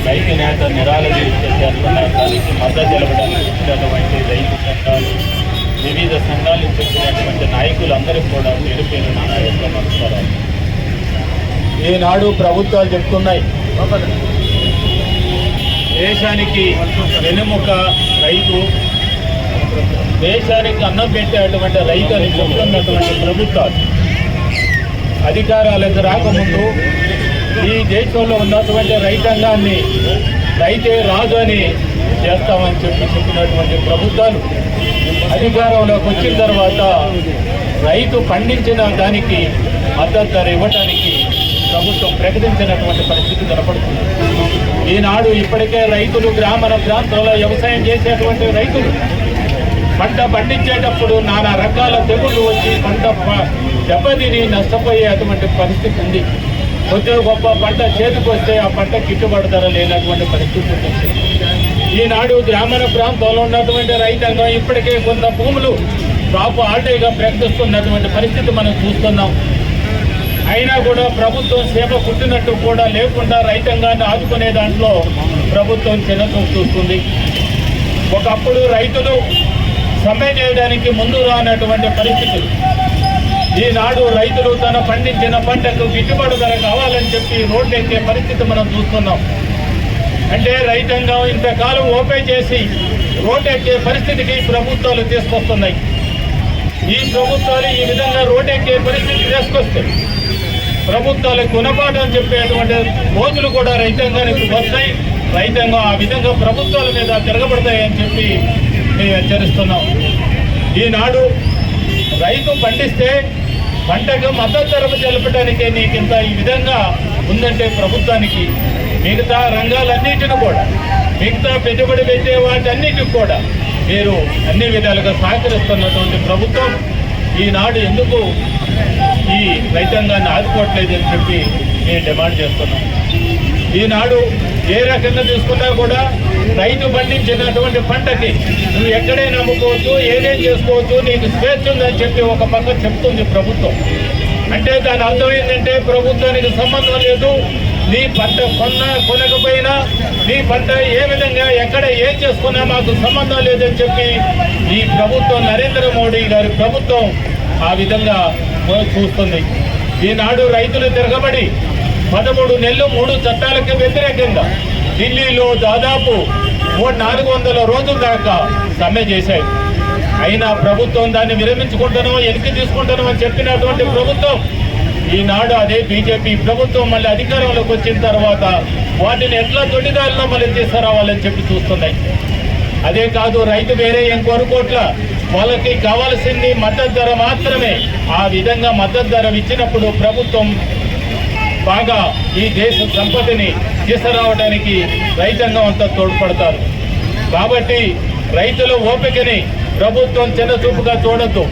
రైతు నేత నిరాళ దీక్ష చేస్తున్నారు. దానికి మద్దతు తెలపడానికి వచ్చినటువంటి రైతు సంఘాలు, వివిధ సంఘాలు చెప్పినటువంటి నాయకులందరికీ కూడా పేరు పేరున నా యొక్క నమస్కారాలు. ఈనాడు ప్రభుత్వాలు చెప్తున్నాయి దేశానికి వెన్నెముక రైతు, దేశానికి అన్నం పెట్టేటువంటి రైతు అని చెప్తున్నటువంటి ప్రభుత్వాలు అధికారాలకు రాకముందు ఈ దేశంలో ఉన్నటువంటి రైతాంగాన్ని రైతే రాజు అని చేస్తామని చెప్పినటువంటి ప్రభుత్వాలు అధికారంలోకి వచ్చిన తర్వాత రైతు పండించిన దానికి మద్దతు ధర ఇవ్వడానికి ప్రభుత్వం ప్రకటించినటువంటి పరిస్థితి కనపడుతుంది. ఈనాడు ఇప్పటికే రైతులు గ్రామీణ ప్రాంతాల్లో వ్యవసాయం చేసేటువంటి రైతులు పంట పండించేటప్పుడు నానా రకాల తెగుళ్ళు వచ్చి పంట దెబ్బతిని నష్టపోయే అటువంటి పరిస్థితి ఉంది. కొద్దిగా గొప్ప పంట చేతికి వస్తే ఆ పంట గిట్టుబాటు ధర లేనటువంటి పరిస్థితి ఉంది. ఈనాడు గ్రామీణ ప్రాంతంలో ఉన్నటువంటి రైతాంగం ఇప్పటికే కొంత భూములు క్రాప్ హాలిడేగా ప్రకటిస్తున్నటువంటి పరిస్థితి మనం చూస్తున్నాం. అయినా కూడా ప్రభుత్వం సేవ పుట్టినట్టు కూడా లేకుండా రైతాంగాన్ని ఆదుకునే దాంట్లో ప్రభుత్వం చిన్నచూపు చూస్తుంది. ఒకప్పుడు రైతులు సమ్మె చేయడానికి ముందు రానటువంటి పరిస్థితులు ఈనాడు రైతులు తన పండించిన పంటకు గిట్టుబాటు ధర కావాలని చెప్పి రోడ్డు ఎక్కే పరిస్థితి మనం చూస్తున్నాం. అంటే రైతాంగం ఇంతకాలం ఓపే చేసి రోడ్డు ఎక్కే పరిస్థితికి ప్రభుత్వాలు తీసుకొస్తున్నాయి. ఈ ప్రభుత్వాలు ఈ విధంగా రోడ్డు ఎక్కే పరిస్థితి తీసుకొస్తాయి. ప్రభుత్వాలకు గుణపాఠం చెప్పేటువంటి రోజులు కూడా రైతాంగానికి వస్తాయి. రైతాంగం ఆ విధంగా ప్రభుత్వాల మీద తిరగబడతాయని చెప్పి మేము హెచ్చరిస్తున్నాం. ఈనాడు రైతు పండిస్తే పంటకు మద్దతు ధర తెలపడానికి నీకు ఇంత ఈ విధంగా ఉందంటే ప్రభుత్వానికి మిగతా రంగాలన్నిటిని కూడా మిగతా పెట్టుబడి పెట్టే వాటన్నిటికి కూడా మీరు అన్ని విధాలుగా సహకరిస్తున్నటువంటి ప్రభుత్వం ఈనాడు ఎందుకు ఈ రైతాంగాన్ని ఆదుకోవట్లేదని చెప్పి మేము డిమాండ్ చేస్తున్నాం. ఈనాడు ఏ రకంగా తీసుకున్నా కూడా రైతు పండించినటువంటి పంటకి నువ్వు ఎక్కడైనా అమ్ముకోవచ్చు, ఏదేం చేసుకోవచ్చు, నీకు స్వేచ్ఛ ఉందని చెప్పి ఒక పక్క చెప్తుంది ప్రభుత్వం. అంటే దాని అర్థం ఏంటంటే ప్రభుత్వానికి సంబంధం లేదు, నీ పంట కొనకపోయినా నీ పంట ఏ విధంగా ఎక్కడ ఏం చేసుకున్నా మాకు సంబంధం లేదని చెప్పి ఈ ప్రభుత్వం నరేంద్ర మోడీ గారి ప్రభుత్వం ఆ విధంగా చూస్తుంది. ఈనాడు రైతులు తిరగబడి 13 నెలలు 3 చట్టాలకు వ్యతిరేకంగా ఢిల్లీలో దాదాపు 400 రోజుల దాకా సమ్మె చేశాయి. అయినా ప్రభుత్వం దాన్ని విరమించుకుంటానో వెనక్కి తీసుకుంటానో అని చెప్పినటువంటి ప్రభుత్వం ఈనాడు అదే బీజేపీ ప్రభుత్వం మళ్ళీ అధికారంలోకి వచ్చిన తర్వాత వాటిని ఎట్లా తొడిదారిలో మళ్ళీ తీసుకురావాలని చెప్పి చూస్తున్నాయి. అదే కాదు, రైతు వేరే ఏం కోరుకోట్ల, వాళ్ళకి కావాల్సింది మద్దతు ధర మాత్రమే. ఆ విధంగా మద్దతు ధర ఇచ్చినప్పుడు ప్రభుత్వం బాగా ఈ దేశ సంపదని తీసుకురావడానికి రైతాంగం అంతా తోడ్పడతారు. కాబట్టి రైతుల ఓపికని ప్రభుత్వం చిన్నచూపుగా చూడొద్దు.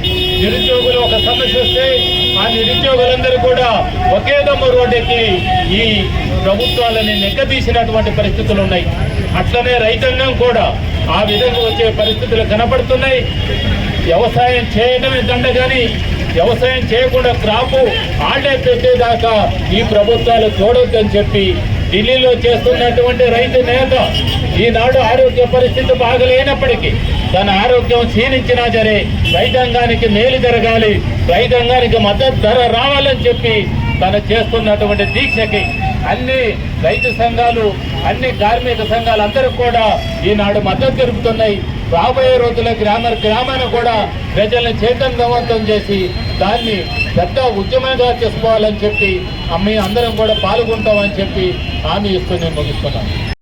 నిరుద్యోగులు ఒక సమస్య వస్తే ఆ నిరుద్యోగులందరూ కూడా ఒకే దమ్ము రోడ్డెక్కి ఈ ప్రభుత్వాలని నెగ్గదీసినటువంటి పరిస్థితులు ఉన్నాయి. అట్లనే రైతాంగం కూడా ఆ విధంగా వచ్చే పరిస్థితులు కనపడుతున్నాయి. వ్యవసాయం చేయడమే దండ కానీ వ్యవసాయం చేయకుండా క్రాపు ఆడే పెట్టేదాకా ఈ ప్రభుత్వాలు చూడొద్దని చెప్పి ఢిల్లీలో చేస్తున్నటువంటి రైతు నేత ఈనాడు ఆరోగ్య పరిస్థితి బాగలేనప్పటికీ తన ఆరోగ్యం క్షీణించినా సరే రైతాంగానికి మేలు జరగాలి, రైతాంగానికి మద్దతు ధర రావాలని చెప్పి తను చేస్తున్నటువంటి దీక్షకి అన్ని రైతు సంఘాలు, అన్ని కార్మిక సంఘాలు అందరూ కూడా ఈనాడు మద్దతు తెలుపుతున్నాయి. రాబోయే రోజుల్లో గ్రామాన్ని కూడా ప్రజల్ని చైతన్యవంతం చేసి దాన్ని పెద్ద ఉద్యమంగా చేసుకోవాలని చెప్పి అందరం కూడా పాల్గొంటామని చెప్పి హామీ ఇస్తూ నేను ముగిస్తున్నాను.